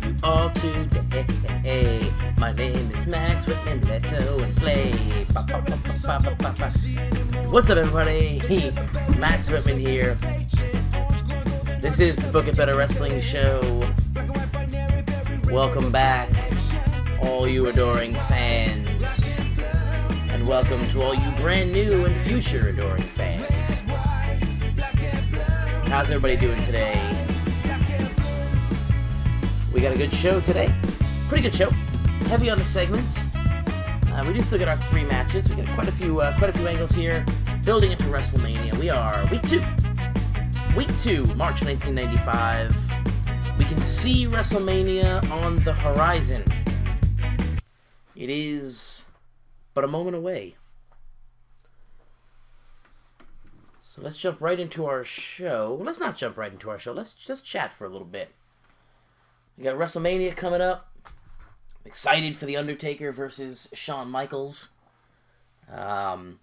you all today. My name is Max Whitman, let's go and play. What's up, everybody? Max Whitman here. This is the Book It Better Wrestling Show. Welcome back, all you adoring fans. And welcome to all you brand new and future adoring fans. How's everybody doing today? We got a good show today. Pretty good show. Heavy on the segments. We do still get our 3 matches. We got quite a few angles here. Building into WrestleMania. We are week 2. Week 2, March 1995. We can see WrestleMania on the horizon. It is but a moment away. So let's jump right into our show. Let's not jump right into our show. Let's just chat for a little bit. We got WrestleMania coming up. I'm excited for The Undertaker versus Shawn Michaels. Got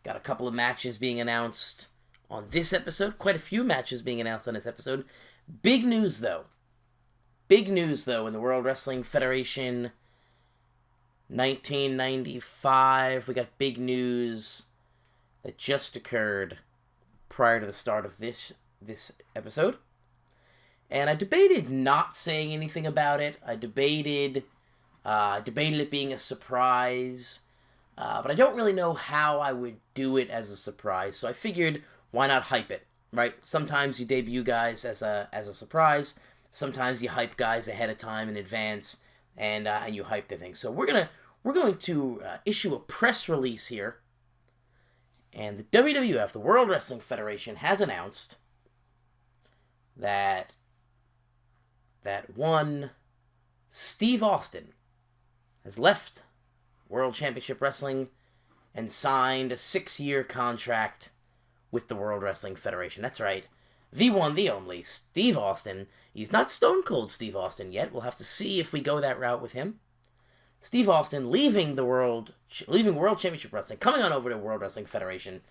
a couple of matches being announced on this episode. Quite a few matches being announced on this episode. Big news, though. Big news, though, in the World Wrestling Federation 1995. We got big news that just occurred prior to the start of this episode. And I debated not saying anything about it. I debated it being a surprise. But I don't really know how I would do it as a surprise. So I figured, why not hype it, right? Sometimes you debut guys as a surprise. Sometimes you hype guys ahead of time in advance, and you hype the thing. So we're going to issue a press release here. And the WWF, the World Wrestling Federation, has announced that one Steve Austin has left World Championship Wrestling and signed a 6-year contract with the World Wrestling Federation. That's right. The one, the only, Steve Austin. He's not Stone Cold Steve Austin yet. We'll have to see if we go that route with him. Steve Austin leaving World Championship Wrestling, coming on over to World Wrestling Federation.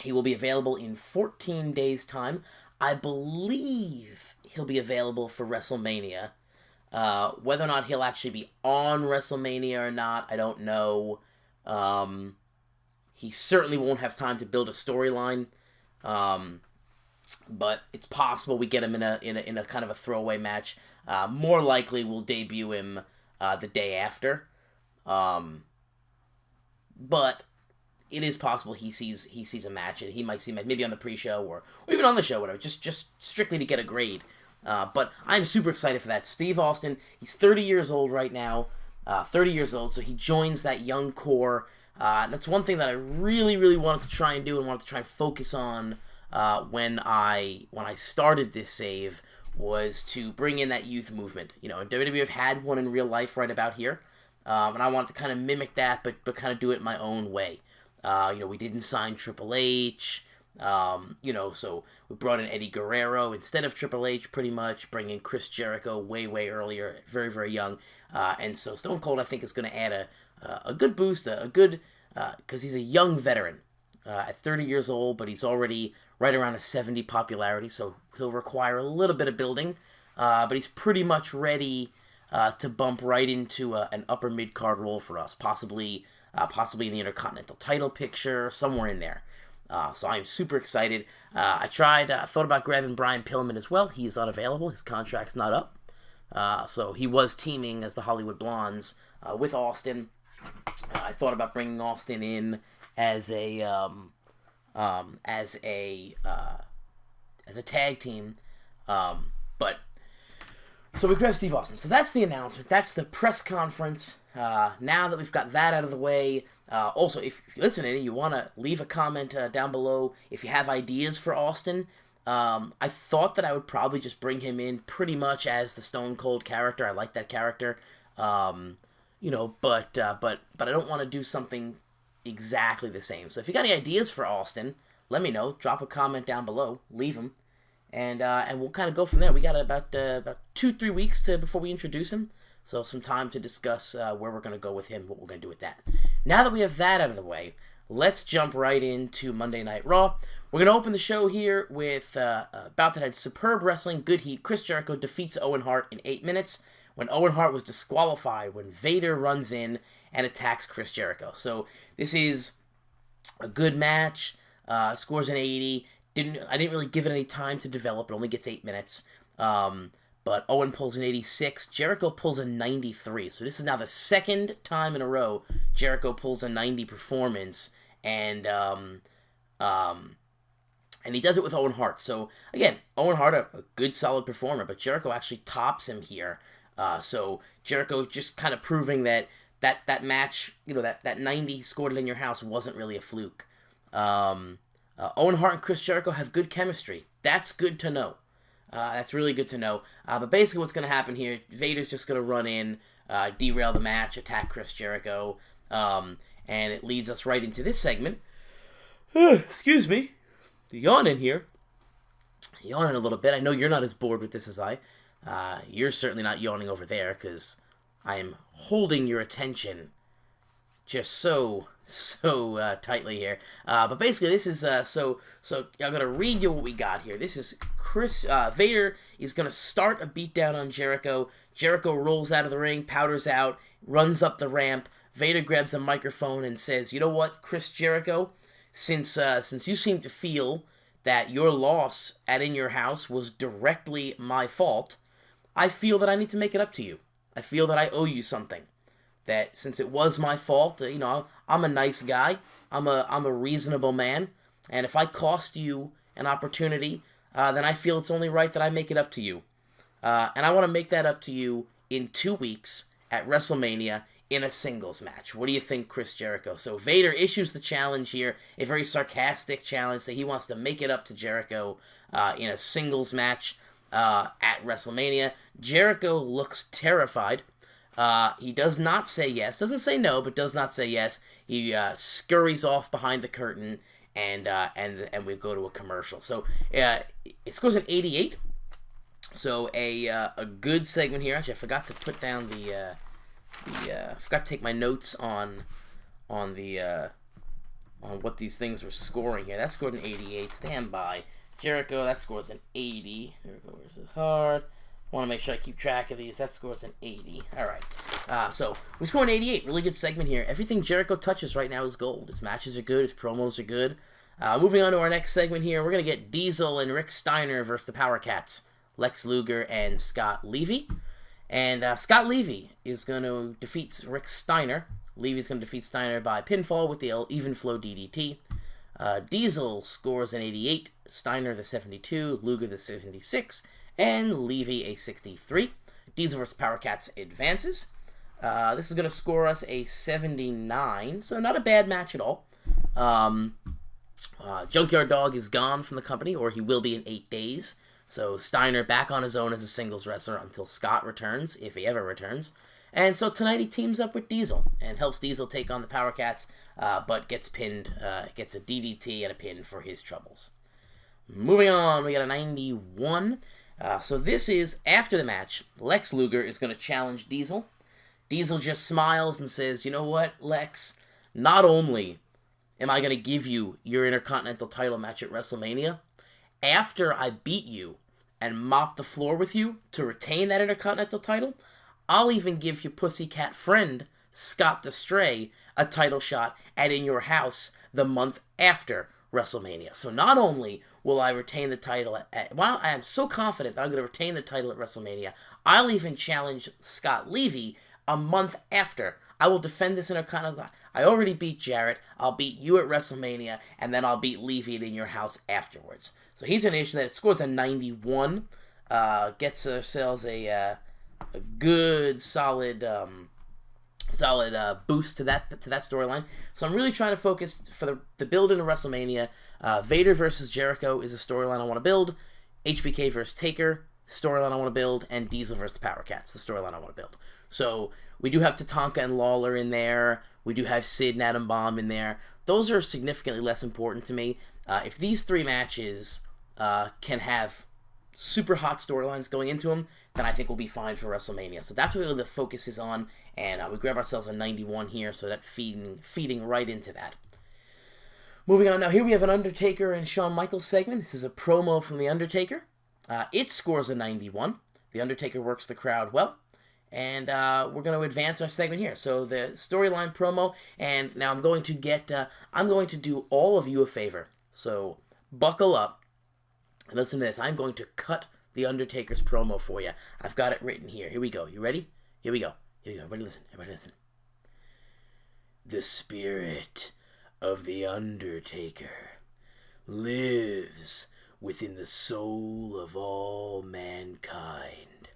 He will be available in 14 days' time. I believe he'll be available for WrestleMania. Whether or not he'll actually be on WrestleMania or not, I don't know. He certainly won't have time to build a storyline. But it's possible we get him in a kind of a throwaway match. More likely we'll debut him the day after. But it is possible he sees a match, and he might see maybe on the pre-show or even on the show, whatever, just strictly to get a grade. But I'm super excited for that. Steve Austin, he's 30 years old right now, 30 years old, so he joins that young core. And that's one thing that I really, really wanted to try and do and wanted to try and focus on when I started this save, was to bring in that youth movement. You know, and WWF had one in real life right about here, and I wanted to kind of mimic that, but kind of do it my own way. We didn't sign Triple H, so we brought in Eddie Guerrero instead of Triple H, pretty much, bring in Chris Jericho way, way earlier, very, very young, and so Stone Cold, I think, is going to add a good boost, because he's a young veteran, at 30 years old, but he's already right around a 70 popularity, so he'll require a little bit of building, but he's pretty much ready to bump right into an upper mid-card role for us, possibly in the Intercontinental title picture, somewhere in there. So I'm super excited. I thought about grabbing Brian Pillman as well. He's unavailable. His contract's not up. So he was teaming as the Hollywood Blondes with Austin. I thought about bringing Austin in as a tag team, but so we grabbed Steve Austin. So that's the announcement. That's the press conference. Now that we've got that out of the way, also, if you're listening and you want to leave a comment down below if you have ideas for Austin, I thought that I would probably just bring him in pretty much as the Stone Cold character. I like that character, but I don't want to do something exactly the same. So if you got any ideas for Austin, let me know. Drop a comment down below. Leave them. And we'll kind of go from there. We got about 2-3 weeks before we introduce him. So some time to discuss where we're going to go with him, what we're going to do with that. Now that we have that out of the way, let's jump right into Monday Night Raw. we're going to open the show here with a bout that had superb wrestling, good heat. Chris Jericho defeats Owen Hart in 8 minutes when Owen Hart was disqualified when Vader runs in and attacks Chris Jericho. So this is a good match. Scores an 80. I didn't really give it any time to develop. It only gets 8 minutes. But Owen pulls an 86. Jericho pulls a 93. So this is now the second time in a row Jericho pulls a 90 performance. And he does it with Owen Hart. So, again, Owen Hart, a good, solid performer, but Jericho actually tops him here. So, Jericho just kind of proving that match, that 90 he scored it in your house wasn't really a fluke. Owen Hart and Chris Jericho have good chemistry. That's good to know. That's really good to know. But basically what's going to happen here, Vader's just going to run in, derail the match, attack Chris Jericho, and it leads us right into this segment. Excuse me. Yawning here. Yawning a little bit. I know you're not as bored with this as I. You're certainly not yawning over there, because I am holding your attention just so tightly here. But basically, this is, so I'm going to read you what we got here. This is Vader is going to start a beatdown on Jericho. Jericho rolls out of the ring, powders out, runs up the ramp. Vader grabs a microphone and says, "You know what, Chris Jericho? Since you seem to feel that your loss at In Your House was directly my fault, I feel that I need to make it up to you. I feel that I owe you something. That since it was my fault, I'm a nice guy. I'm a reasonable man, and if I cost you an opportunity, then I feel it's only right that I make it up to you. And I want to make that up to you in 2 weeks at WrestleMania in a singles match. What do you think, Chris Jericho?" So Vader issues the challenge here, a very sarcastic challenge that he wants to make it up to Jericho in a singles match at WrestleMania. Jericho looks terrified. He does not say yes, doesn't say no, but does not say yes. He scurries off behind the curtain, and we go to a commercial. So it scores an 88. So a good segment here. Actually, I forgot to put down forgot to take my notes on what these things were scoring here. That scored an 88. Stand by. Jericho, that scores an 80. There we go. Where's the heart? Want to make sure I keep track of these. That scores an 80. All right. So we score an 88. Really good segment here. Everything Jericho touches right now is gold. His matches are good. His promos are good. Moving on to our next segment here, we're going to get Diesel and Rick Steiner versus the Power Cats, Lex Luger and Scott Levy. And Scott Levy is going to defeat Rick Steiner. Levy's going to defeat Steiner by pinfall with the even flow DDT. Diesel scores an 88, Steiner the 72, Luger the 76, and Levy a 63. Diesel vs. Power Cats advances. This is going to score us a 79, so not a bad match at all. Junkyard Dog is gone from the company, or he will be in 8 days. So Steiner back on his own as a singles wrestler until Scott returns, if he ever returns. And so tonight he teams up with Diesel and helps Diesel take on the Power Cats, but gets pinned, gets a DDT and a pin for his troubles. Moving on, we got a 91. So this is, after the match, Lex Luger is going to challenge Diesel. Diesel just smiles and says, "You know what, Lex? Not only am I going to give you your Intercontinental title match at WrestleMania, after I beat you and mop the floor with you to retain that Intercontinental title, I'll even give your pussycat friend, Scott the Stray, a title shot at In Your House the month after WrestleMania. So not only will I retain the title while I am so confident that I'm going to retain the title at WrestleMania, I'll even challenge Scott Levy a month after. I will defend this Intercontinental. I already beat Jarrett. I'll beat you at WrestleMania, and then I'll beat Levy at In Your House afterwards." So he's going to issue that. It scores a 91. Gets ourselves a good, solid boost to that storyline. So I'm really trying to focus for the build into WrestleMania. Vader versus Jericho is a storyline I want to build. HBK versus Taker, storyline I want to build, and Diesel versus the Power Cats, the storyline I want to build. So we do have Tatanka and Lawler in there. We do have Sid and Adam Bomb in there. Those are significantly less important to me. If these three matches can have super hot storylines going into them, then I think we'll be fine for WrestleMania. So that's what really the focus is on, and we grab ourselves a 91 here, so that feeding right into that. Moving on now, here we have an Undertaker and Shawn Michaels segment. This is a promo from The Undertaker. It scores a 91. The Undertaker works the crowd well. And we're going to advance our segment here. So the storyline promo, and now I'm going to do all of you a favor. So buckle up and listen to this. I'm going to cut The Undertaker's promo for you. I've got it written here. Here we go. You ready? Here we go. Everybody listen. The spirit of The Undertaker lives within the soul of all mankind.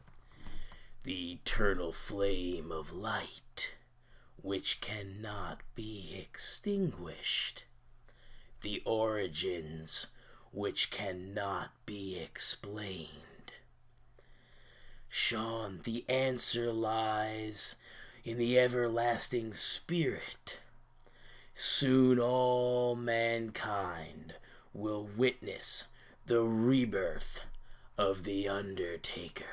The eternal flame of light, which cannot be extinguished. The origins, which cannot be explained. Shawn, the answer lies in the everlasting spirit. Soon all mankind will witness the rebirth of The Undertaker.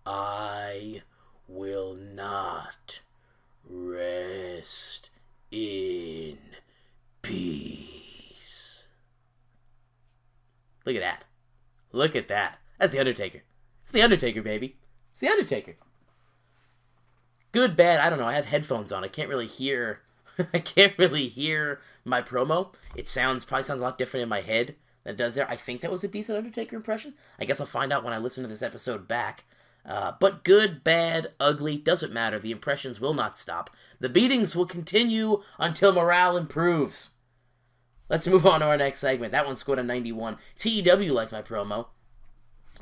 I will not rest in peace. Look at that. Look at that. That's The Undertaker. It's The Undertaker, baby. It's The Undertaker. Good, bad, I don't know. I have headphones on. I can't really hear my promo. It probably sounds a lot different in my head than it does there. I think that was a decent Undertaker impression. I guess I'll find out when I listen to this episode back. But good, bad, ugly, doesn't matter. The impressions will not stop. The beatings will continue until morale improves. Let's move on to our next segment. That one scored a 91. TEW liked my promo.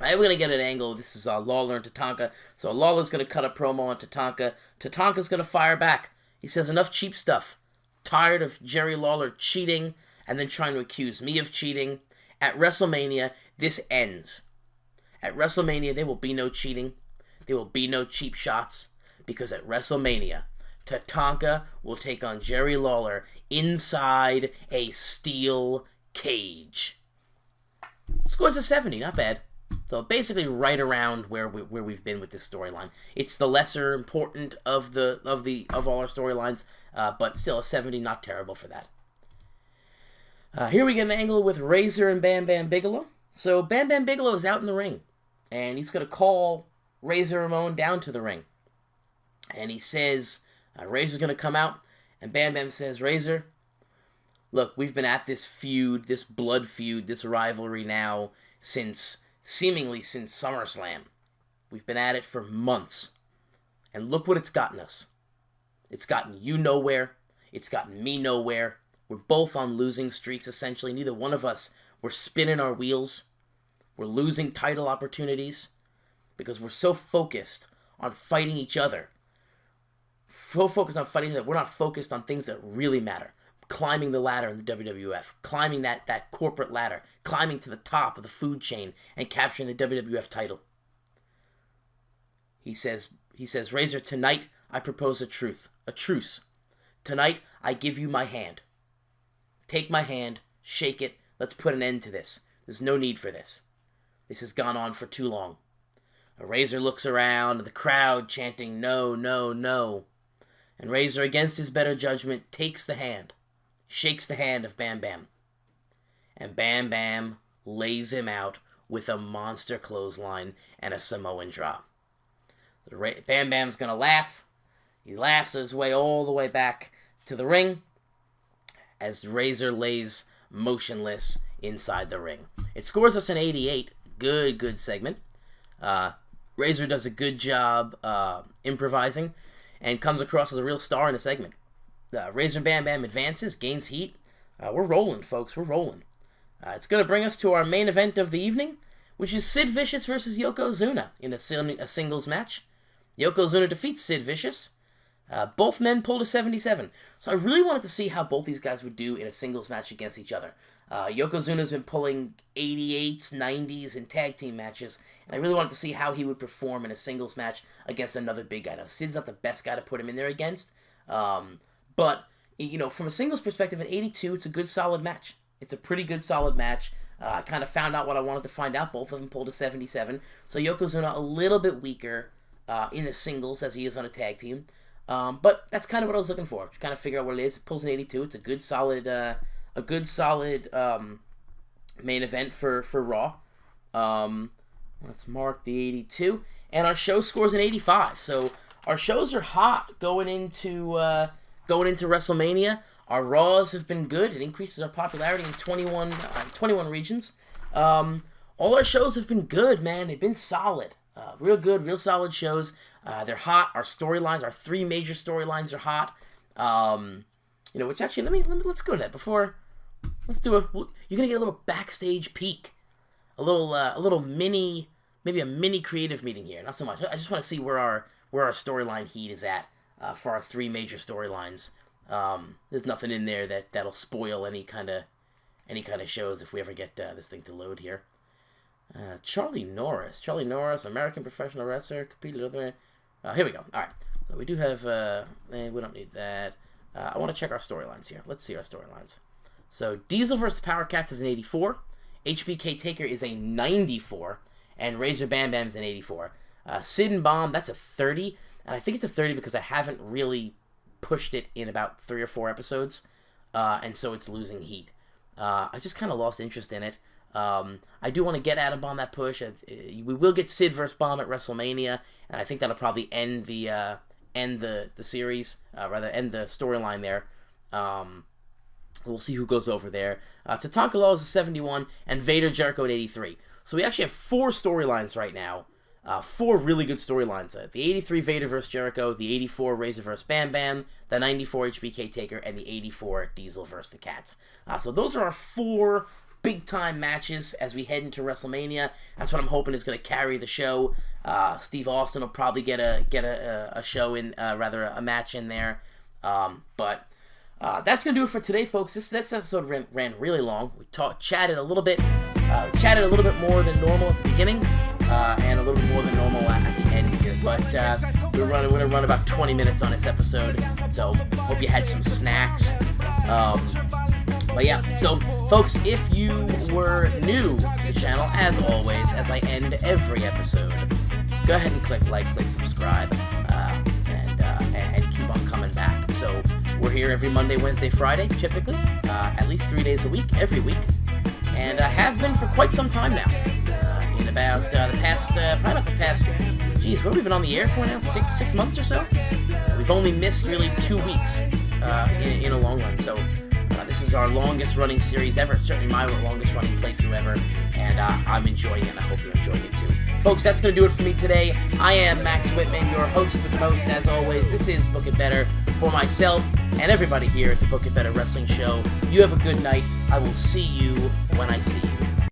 We're going to get an angle. This is Lawler and Tatanka. So Lawler's going to cut a promo on Tatanka. Tatanka's going to fire back. He says, enough cheap stuff. Tired of Jerry Lawler cheating and then trying to accuse me of cheating. At WrestleMania, this ends. At WrestleMania, there will be no cheating. There will be no cheap shots. Because at WrestleMania, Tatanka will take on Jerry Lawler inside a steel cage. Scores a 70, not bad. So basically right around where we've been with this storyline. It's the lesser important of all our storylines, but still a 70, not terrible for that. Here we get an angle with Razor and Bam Bam Bigelow. So Bam Bam Bigelow is out in the ring, and he's going to call Razor Ramon down to the ring. And he says, Razor's going to come out, and Bam Bam says, Razor, look, we've been at this feud, this blood feud, this rivalry now seemingly since SummerSlam. We've been at it for months. And look what it's gotten us. It's gotten you nowhere. It's gotten me nowhere. We're both on losing streaks, essentially. Neither one of us, we're spinning our wheels. We're losing title opportunities because we're so focused on fighting each other. So focused on fighting that we're not focused on things that really matter. Climbing the ladder in the WWF, climbing that corporate ladder, climbing to the top of the food chain and capturing the WWF title. He says, Razor, tonight I propose a truce. Tonight I give you my hand. Take my hand, shake it, let's put an end to this. There's no need for this. This has gone on for too long. Razor looks around, the crowd chanting, no, no, no. And Razor, against his better judgment, takes the hand. Shakes the hand of Bam Bam. And Bam Bam lays him out with a monster clothesline and a Samoan drop. Bam Bam's going to laugh. He laughs his way all the way back to the ring as Razor lays motionless inside the ring. It scores us an 88. Good segment. Razor does a good job improvising and comes across as a real star in the segment. Razor Bam Bam advances, gains heat. We're rolling, folks. We're rolling. It's going to bring us to our main event of the evening, which is Sid Vicious versus Yokozuna in a singles match. Yokozuna defeats Sid Vicious. Both men pulled a 77. So I really wanted to see how both these guys would do in a singles match against each other. Yokozuna's been pulling 88s, 90s in tag team matches, and I really wanted to see how he would perform in a singles match against another big guy. Now, Sid's not the best guy to put him in there against, but, from a singles perspective, at 82, it's a good, solid match. It's a pretty good, solid match. I kind of found out what I wanted to find out. Both of them pulled a 77. So Yokozuna a little bit weaker in the singles as he is on a tag team. But that's kind of what I was looking for. Just kind of figure out what it is. It pulls an 82. It's a good, solid a good solid main event for Raw. Let's mark the 82, and our show scores an 85. So our shows are hot going into WrestleMania. Our Raws have been good. It increases our popularity in 21 regions. All our shows have been good, man. They've been solid. Real good, real solid shows. They're hot. Our storylines, our 3 major storylines are hot. Which actually, let's go to that before. Let's do you're gonna get a little backstage peek, a little mini, maybe a mini creative meeting here. Not so much. I just want to see where our storyline heat is at for our 3 major storylines. There's nothing in there that'll spoil any kind of shows if we ever get this thing to load here. Charlie Norris, American professional wrestler, competed other. Here we go. All right, so we do have. We don't need that. I want to check our storylines here. Let's see our storylines. So Diesel versus Power Cats is an 84. HBK Taker is a 94, and Razor Bam Bam's an 84. Sid and Bomb, that's a 30, and I think it's a 30 because I haven't really pushed it in about 3 or 4 episodes, and so it's losing heat. I just kind of lost interest in it. I do want to get Adam Bomb that push. We will get Sid versus Bomb at WrestleMania, and I think that'll probably end the series, end the storyline there. We'll see who goes over there. Tatanka Law is a 71, and Vader Jericho at 83. So we actually have 4 storylines right now. 4 really good storylines. The 83 Vader vs. Jericho, the 84 Razor vs. Bam Bam, the 94 HBK Taker, and the 84 Diesel vs. the Cats. So those are our 4 big-time matches as we head into WrestleMania. That's what I'm hoping is going to carry the show. Steve Austin will probably get a show in, a match in there. But that's going to do it for today, folks. This episode ran really long. We chatted a little bit more than normal at the beginning, and a little bit more than normal at the end here. But we're going to run about 20 minutes on this episode, so hope you had some snacks. But yeah, so folks, if you were new to the channel, as always, as I end every episode, go ahead and click like, click subscribe, and keep on coming back. So we're here every Monday, Wednesday, Friday, typically, at least 3 days a week, every week, and have been for quite some time now. In about the past, geez, what have we been on the air for now? Six months or so? We've only missed really 2 weeks in a long run, so this is our longest running series ever, certainly my longest running playthrough ever, and I'm enjoying it, and I hope you're enjoying it too. Folks, that's going to do it for me today. I am Max Whitman, your host with the most, as always. This is Book It Better. For myself and everybody here at the Book It Better Wrestling Show, you have a good night. I will see you when I see you.